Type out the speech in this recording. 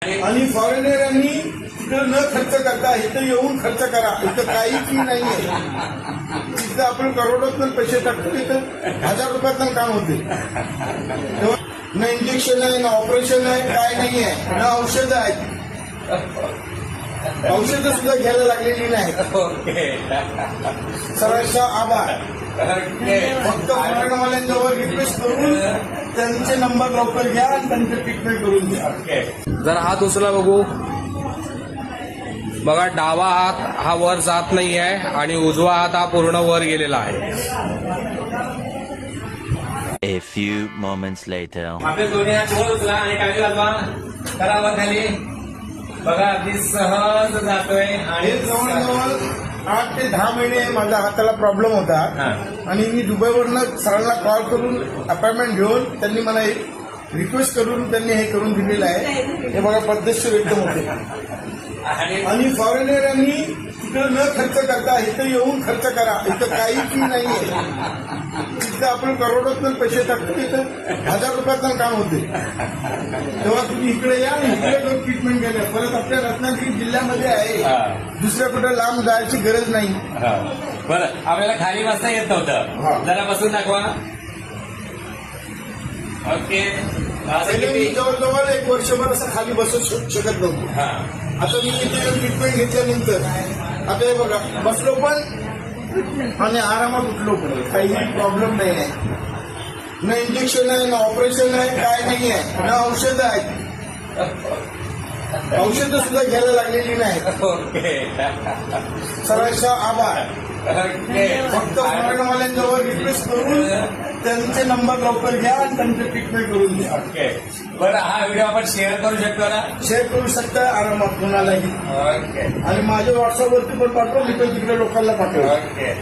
आणि फॉरेनरांनी तिकडे न खर्च करता इथं येऊन खर्च करा. इथं काही फी नाहीये. तिथं आपण करोडोतून पैसे टाकतो, तिथं 1000 रुपयातलं काम होते. तेव्हा न इंजेक्शन आहे, ना ऑपरेशन आहे, काय नाहीये, ना औषधं आहेत. औषधं सुद्धा घ्यायला लागलेली नाही. सर्वांचा आभार. फक्त मराठवाल्यांजवळ रिक्वेस्ट करून त्यांचे नंबर लवकर घ्या आणि त्यांचं ट्रीटमेंट करून द्या. जर हात उचला बघू. बघा, डावा हात हा वर जात नाही आहे आणि उजवा हात हा पूर्ण वर गेलेला आहे. A few moments later. आपले दोन्ही हात वर उचला आणि खाली वाजवा. करा वर खाली. बघा, अगदी सहज जातोय. आणि हे जवळजवळ 8 ते 10 महिने माझ्या हाताला प्रॉब्लेम होता. आणि मी दुबईवरनं सरांना कॉल करून अपॉइंटमेंट घेऊन त्यांनी मला एक रिक्वेस्ट करून त्यांनी हे करून दिलेलं आहे. हे बघा, पद्धतशीर एकदम होते. आणि फॉरेनरांनी तिकडे न खर्च करता इथं येऊन खर्च करा. इथं काही फी नाहीये. तिथं आपण करोडोतून पैसे टाकतो, तिथं 1000 रुपयातलं काम होते. तेव्हा तुम्ही इकडे या आणि इकडे जाऊन ट्रीटमेंट घ्या. परत आपल्या रत्नागिरी जिल्ह्यामध्ये आहे. दुसऱ्या कुठे लांब जायची गरज नाही. बरं, आपल्याला खाली बसता येत नव्हतं. जरा बसून दाखवा. ओके. पहिले मी जवळजवळ 1 वर्षभर असं खाली बसू शकत नव्हतो. आता मी इथे ट्रीटमेंट घेतल्यानंतर आता हे बघा, बसलो पण आणि आरामात उठलो पण. काही प्रॉब्लेम नाही आहे. न इंजेक्शन आहे, ना ऑपरेशन आहे, काय नाही आहे, ना औषधं आहेत. औषधं सुद्धा घ्यायला लागलेली नाही. सर्वांचा आभार. फक्त मराठवाल्यांजवळ रिक्वेस्ट करून त्यांचे नंबर लवकर घ्या आणि त्यांचं ट्रीटमेंट करून द्या. बरं, हा व्हिडिओ आपण शेअर करू शकतो ना? शेअर करू शकता आरामात कोणालाही. आणि माझ्या व्हॉट्सअपवरती पण पाठवा. मी पण तिकडे लोकांना पाठवतो. ओके.